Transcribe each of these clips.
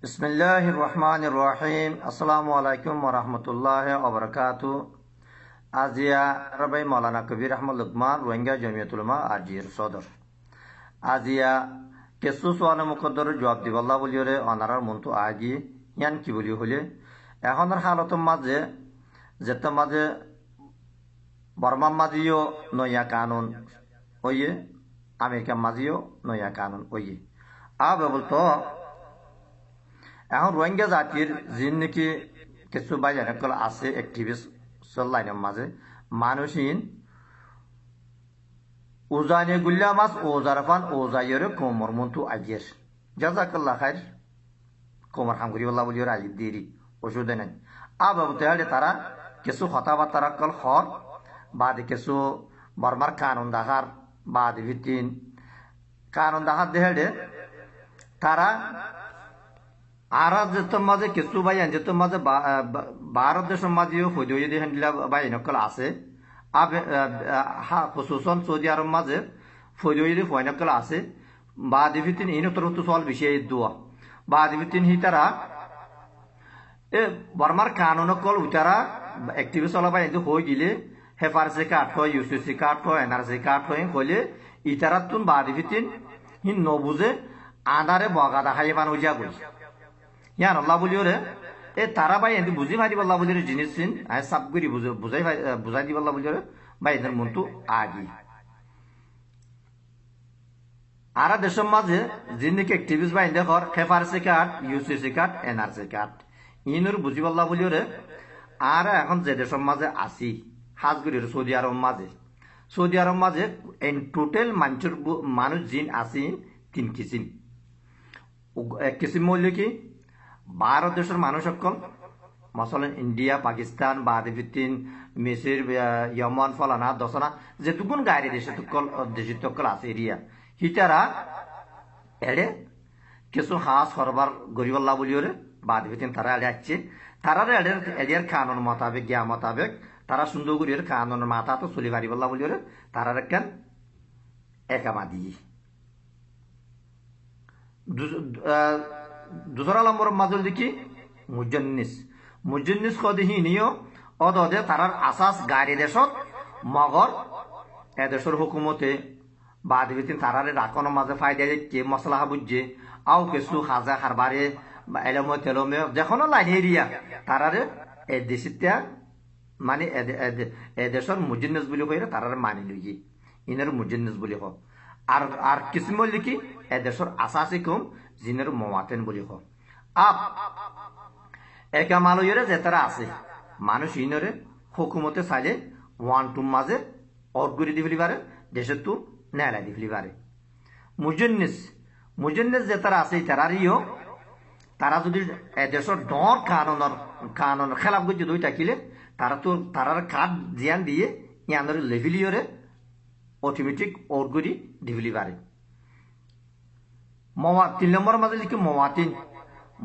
বিসমিল্লাহির রহমানির রহিম। আসসালামু আলাইকুম ওয়া রাহমাতুল্লাহি ওয়া বারাকাতুহু। আজিয়া রাবাই মাওলানা কবির আহমদ লুকমান রোহিঙ্গা জমিয়তুল উলামা আজির সদর আজিয়া কেসু সোয়াল মুকদ্দর জবাব দিবাল্লাহ বলিওরে অনারার মন্তু আগি ইয়ান কি বলি হলে এখনের হালতের মাঝে যেতে মাঝে বর্মার মাঝেও নয়া কানুন ওয়ে আমেরিকার মাঝেও নয়া কানুন ওয়ে বলতো এখন রোহিঙ্গা জাতির যিন নাকি কিছু বাইজানকল আছে অ্যাক্টিভিস্ট লাইনের মাঝে মানুষহীন উজানি গুল্লা মাছ ওজারফান ওজাইয়ের কোমর মন্তু আগিয়ের জাজাকাল্লাহ খাইর কোমর হামগুরি বল্লা বলিও রাজি দেরি ওষুধে নাই বাবুতে হলে তারা কিছু কথাবার্তা কল হর বাদে কিছু বর্মার কানুন দেখার বাদে ভিত্তিন কানুন দেখার দেহে তারা আর যেত মাঝে কিছু ভাই যেত মাঝে ভারত দেশের মাঝেও হইদই হেন্ডিলা ভাই নকল আছে খুসুসন সৌদি আরব মাঝে ফৈদই ফয়নকল আছে বা দিভিতিন ইনতর তো সল বিষয় দোয়া বা দিভিতিন হি তারা এ বর্মার কানুন কল উতারা অ্যাক্টিভিস্ট হলাবাই কিন্তু হয়ে গেলে হেফারসি কাঠ হয় ইউসিসি কাঠ হয় এনআরসি কাঠ হয় হইলে ইতারা তুন বা দিভিতিন হি নবুঝে আদারে বগা দেখাই পান হইয়া গই ইয়ান আল্লাহ বলিও রে এ তারা ভাই এনে বুঝি ভাই দিবাল্লাহ বলিও জিনিস চিন আয় সাব করি বুঝাই দিবাল্লাহ বলিও রে ভাই এদের মনটু আগি আর দেশের মাঝে যিনি অ্যাক্টিভিস্ট ভাই দেখর খেফারসি card UCC card NRC card ইনুর বুঝিবাল্লাহ বলিও রে আর এখন যে দেশের মাঝে আসি হাজগুড়ির সৌদি আরব মাঝে এন টোটাল মানুষ জিন আসি 3 কিসিম এক কিসিম মূল্য কি ভারত দেশের মানুষ সকল মসলেন ইন্ডিয়া পাকিস্তান বাদিভিত্তিন মিসির ইয়মন ফলানা দশনা যেটুকুন গাড়ি দেশের তকল আছে এরিয়া হিটারা এড়ে কিছু হাঁস হরবার গরিবাল্লাহ বলিওরে বাদিভিত্তিন তারা এড়ে আসছে তারা এড়িয়ার কানুন মোতাবেক গিয়া মোতাবেক তারা সুন্দর করিয়ে কানুন মাথা তো চলি পারিবাল্লাহ বলিওরে তারা কেন একামা দিয়ে দুসরা নম্বর মাজল দেখি মুজন্নিস কদিহি নিও অদে তারার আসাস গাড়ি দেশত মগর এদেশের হুকুমতে বাদ বিতিন তারারে রাখনের মাঝে ফায়দা দিচ্ছে মশলা বুঝছে আও কিছু হাজা হারবারে এলমে তেলমে যেখানে লাইন এরিয়া তারারে এ দেশিতা মানে এদেশের মুজন্নিস বলি হয়ে তারারে মানি লইয়ে ইনের মুজন্নিস বলি হোক আর কিসম লিখি এদেশের আসাসি কম জিনের মওয়াতেন বলি হোক একা মালয়ের যে তারা আছে মানুষ ইনরে হুকুমতে চাইলে ওয়ান টু মাঝে অর্গুরি দি ফেলি পারে দেশের তো নেলা দি ফেলি পারে মুজন্নিস যে তারা আছে তারা যদি দেশের ডর কানুন খেলাফ করছে দুই থাকিলে তারা তো তারার কাঠ জিয়ান দিয়ে ইয়ানোর লেভিলিয়রে অটোমেটিক অর্গুরি দি ফেলি পারে 3 নম্বর মাঝে লিখি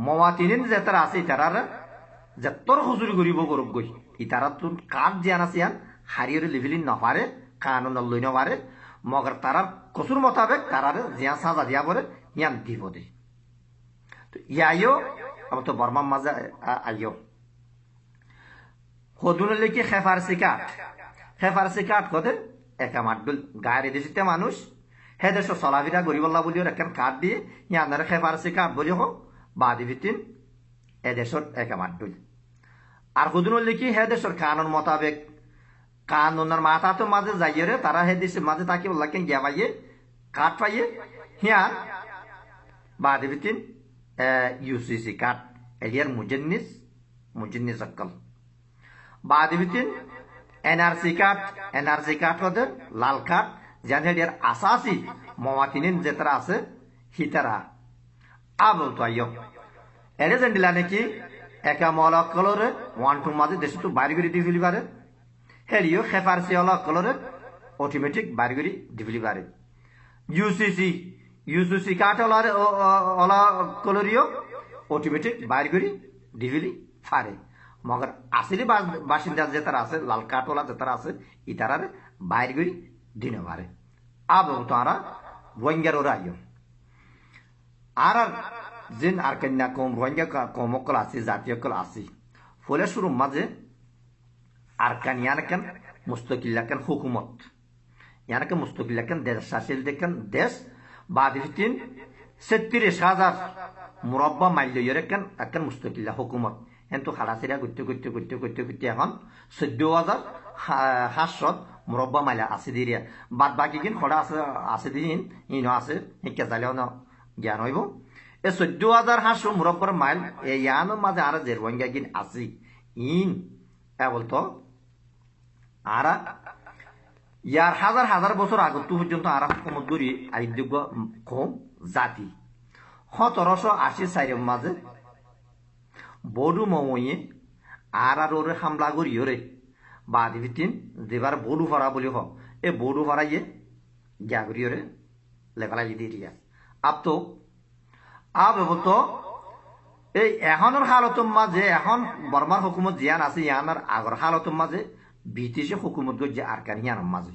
মওয়াতিন যে তারা আছে তারার যতর হুজুরি করিব গরব গই ইতারা তো কাঠ জিয়ান আছে হারিয়ে লেভেলি নপারে কানুন লই নপারে মগর তারার কসুর মোতাবেক তারার জিয়া সাজা দিয়া পরে ইয়ান দিব দে তো ইয়াইও আবার তো বর্মার মাঝে আইও হদুনে লিখি খেফারসি কাঠ কদে একা মাটগুল গাড়ি দেশিতে মানুষ হে দেশ চলাফিরা গরিবল্লা বলিও এখন কাঠ দিয়ে ইয়ানারে খেফারসি কাঠ বলি হোক বাদি ভিত্তিন এ দেশের একা মাটগুল আর হুদুন লিখি হে দেশের কানুন মোতাবেক কানুনের মাথা তো মাঝে যাইয়ে তারা হে দেশের মাঝে তাকে বললা কেন গিয়া পাইয়ে কাঠ পাইয়ে হিয়া বাদি ভিত্তিন ইউসিসি কাঠ এলিয়ার মুজন্নিস অক্কল বাদি ভিত্তিন এনআরসি কাঠ ওদের লাল কাঠ যেন এর আসাসি মওয়াতিনিন যে তারা আছে হিতারা বলতো আইয় এরে জেন্ডিলা নাকি একা মলা কলরে ওয়ান টু মাঝে দেশে তো বাড়ি করে দিয়ে ফেলি পারে হেরিও খেফারসি ওলা কলরে অটোমেটিক বাড়ি করে দিয়ে ফেলি পারে ইউসিসি কাঠ ওলা কলরিও অটোমেটিক বাড়ি করে দিয়ে ফেলি পারে মগর আসলে বাসিন্দা যে তারা আছে লাল কাঠওয়ালা যে তারা আছে ইতারারে বাইরে করে দিনে পারে তারা রোহিঙ্গার ওরা আইয় আর জিন আর কন্যা কম রোহিঙ্গা কমকল আছে জাতীয় কল আছে ফলে শুরু মাঝে আর কান ইয়ানকেন মুস্তকিল্লাকেন হুকুমত ইয়ানকে মুস্তকিল্লাকেন দেশ শাসিল দেখেন দেশ বাদিফিন 36,000 মুরব্বা মাইল ইয়েরেকেন একেন মুস্তকিল্লা হুকুমত কিন্তু খালাসিরা করতে করতে করতে করতে করতে এখন 14,500 মুরব্বা মাইলা আছে দিরিয়া বাদ বাকি কিন খড়া আছে দিন ইনো আছে শিক্ষা চাইলেও না জ্ঞান হইব এই 14,500 মুরব্বার মাইল ইয়ানোর মাঝে আর যে রোহিঙ্গা কিন আছে ইন বলতো আর ইয়ার হাজার হাজার বছর আগত পর্যন্ত আর হুকুমত করি আইযোগ্য কম জাতি 1784 মাঝে বড়ু মময়ে আর ওরে হামলা করি ওরে বাদি ভিতিন যেবার বড়ু ফরা বলি হ এ বড়ু ফরাইয়ে গিয়া করি ওরে লেখালাই দিয়ে আপ তো বলতো এই এখনের হালতর মাঝে এখন বর্মার হুকুমত জিয়ান আছে ইয়ানার আগর হালতর মাঝে ব্রিটিশের হুকুমত গো যে আরকান ইয়ানোর মাঝে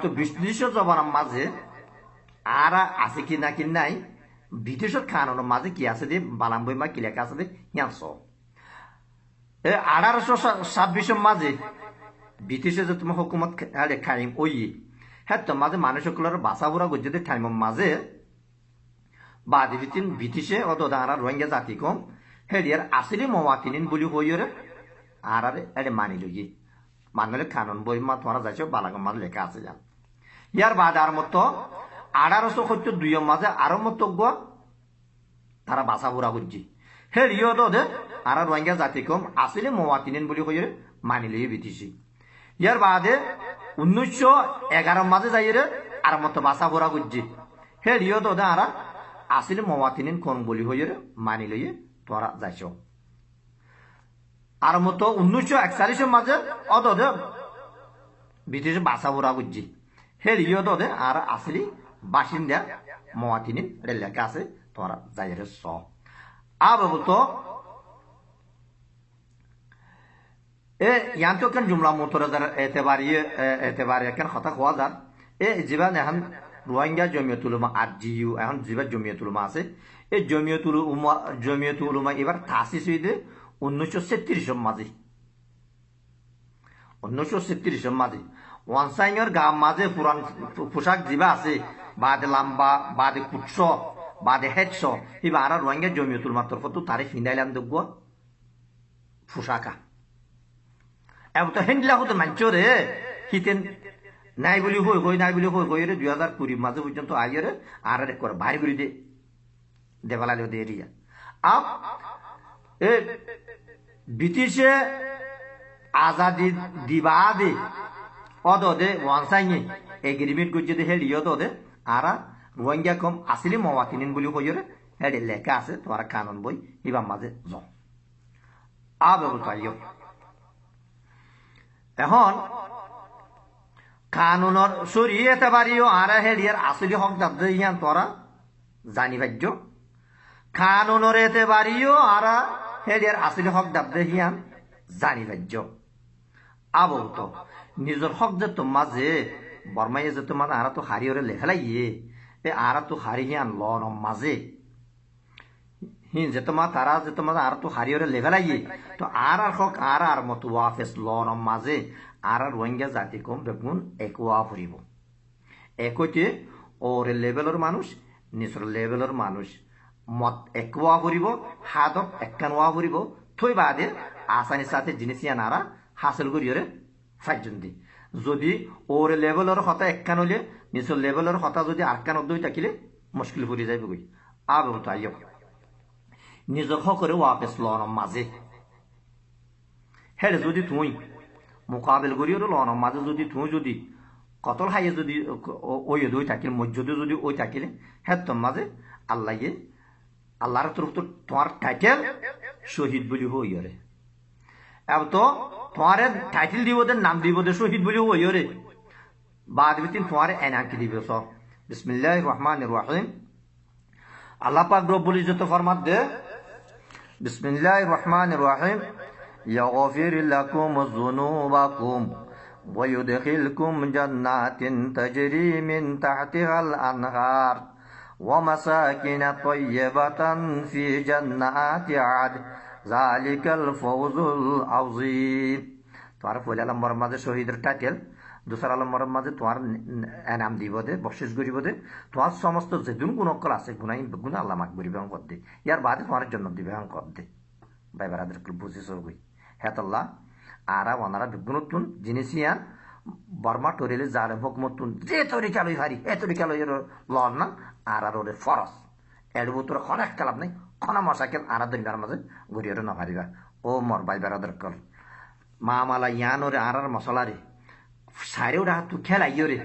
তো ব্রিটিশের জবানের মাঝে আর আছে কি না কি নাই ব্রিটিশের কানুনের মাঝে কি আছে দে বালাম বইমা কি লেখা আছে দে ইয়ানস 1826 মাঝে ব্রিটিশের যে তোমার হুকুমত খাইম ওই হ্যাঁ তো মাঝে মানুষ সকলের বাসা বুড়া গজ্জে টাইমের মাঝে বাদি বিতিন ব্রিটিশে অত দাঁড়া রোহিঙ্গা জাতি কম হেরিয়ার আসলে মওয়াতিনিন বলি হইরে আর এটা মানি লই মানলে কানুন বই মা তোমার যাইছো বালাগম মাঝে লেখা আছে জান ইয়ার বাদ আর মতো 1872 মাঝে আরো মতো গো তারা বাসা বুড়া করছি হেরিও দে আর রোহিঙ্গা জাতি কম আসলে মওয়াতিনিন বলি হইরে মানি লই ব্রিটিশি ইয়ার বাদে 1911 মাঝে যাইরে আর মতো বাসা বুড়া করছি হেরিও দে আর আসলে মওয়াতিনিন কোন বলি হইরে মানি লই তোরা যাইছো আর মতো 1941 মাঝে অদে ব্রিটিশ বাসা বুড়া করছি হেরিও দে আর আসলে বাসিন্দা মওয়াতিনিন লেখা আছে তোরা যাইরে স বলতো ইয়ান তো কেন জুমলা মোতর এতেবারি কেন কথা কোয়া যার জীবন এখন রোহিঙ্গা জমিয়তুল উলামা আর জিইউ এখন জীবন জমিয়তুল উলামা আছে এই জমিয়তুল উলামা এবার তাসিস হইতে 1936 মাঝে 1936 মাঝে ওয়ানসাইনের গাম মাঝে পুরান পোশাক জিবা আছে বাদে লাম্বা বাদে কুৎস বাদে হেডস এবার আর রোহিঙ্গা জমিয়তুল উলামার তরফ তো তারে ফিনাইলাম দেখব পোশাকা এবার তো হেন্ডলা হতো মানছ রে হিতেন নাই বলি হই নাই বলি হই রে 2020 মাঝে পর্যন্ত আইরে আর একবার ভারী করে দে দেবালালে দে এরিয়া আপ এ ব্রিটিশে আজাদি দিবা দে অদে ওয়ানসাইনি এগ্রিমেন্ট করছে দে হেলিও দে আর রোহিঙ্গা কম আসলে মওয়াতিনিন বলি হইরে হেডে লেখা আছে তোমার কানুন বই ইবা মাঝে জ বলতো এখন কানুনের সরিয়ে পারিও আর হেলিয়ার আসলে হক দাবদে ইয়ান তোরা জানি ভাজ্য কানুনের এতে পারিও আর হেলিয়ার আসলে হক দাবদে ইয়ান জানি ভাজ্য তো নিজের হক যে তোমা যে বর্মাইয়ে যে তোমার আর তো হারিওরে লেখালাইয়ে আর তো হারি হিয়ান লন মাঝে যে তোমার তারা যে তোমার আর তো হারিওরে লেখালাইয়ে তো আর হক আর মতো ওয়াফেস লন মাঝে আর রোহিঙ্গা জাতি কম বেগুন একোয়া ফুরিব একইতে ওরে লেভেলের মানুষ নিচর লেভেলের মানুষ মত একোয়া ফুরিব হাতক একখান ওয়া ফুরিব থই বাদে আসানির সাথে জিনিস নারা হাসিল করিওরে ফাইজন্দি যদি ওরে লেভেলের কথা একখান হলে নিচর লেভেলের কথা যদি আটখান অব্দি থাকিলে মুশকিল ফুরি যাইব গই বলতো আইয় নিজক করে ওয়াপেস লন মাঝে হেরে যদি তুই মোকাবেল করি লন মাঝে যদি তুই যদি কতল হাইয়ে যদি ওই দই থাকিল মসজিদে যদি ওই থাকিলে হ্যাঁ তোর মাঝে আল্লাহর তরফ তো তোমার টাইটেল শহীদ বলি হইরে এবার তো তোমার টাইটেল দিব দে নাম দিব দে শহীদ বলি হইরে বাদ বিতিন তোমার এনাকি দিব সব বিসমিল্লাহির রহমানির রহিম আল্লাহ পাক রব্বুল ইজ্জত ফরমাত দে বিসমিল্লাহির রহমানির রহিম يغفر لكم ذنوبكم ويدخلكم جنات تجري من تحتها الأنهار ومساكن طيبة في جنات عدن ذلك الفوز العظيم তোমার পয়লা নম্বরের মাঝে শহীদের টাইটেল দুসরা নম্বরের মাঝে তোমার এনাম দিব দে বকশিস করিব দে তোমার সমস্ত যেদিন গুণ অকল আছে গুণ আল্লাহ মাক করিবে কর দে ইয়ার বাদে তোমার জন্য দিবে কর দে ভাই বারাদের বুঝিস গই হেতল্লাহ আরা ওনারা বিগুণতুন জিনিস ইয়ান বর্মা টরিলে জালে হকমতুন যে তরিকা লই হারি এ তরিকা লই লন না আর ওরে ফরস এর ভিতর অনেক কালাম নাই খনা মশাকেল আরা দুনিয়ার মাঝে ঘুরিয়ে না হারিবা ও মর ভাই বারাদের কল মা মালা ইয়ান ওরে আর মশলা রে সারেও রাত খেলাই রে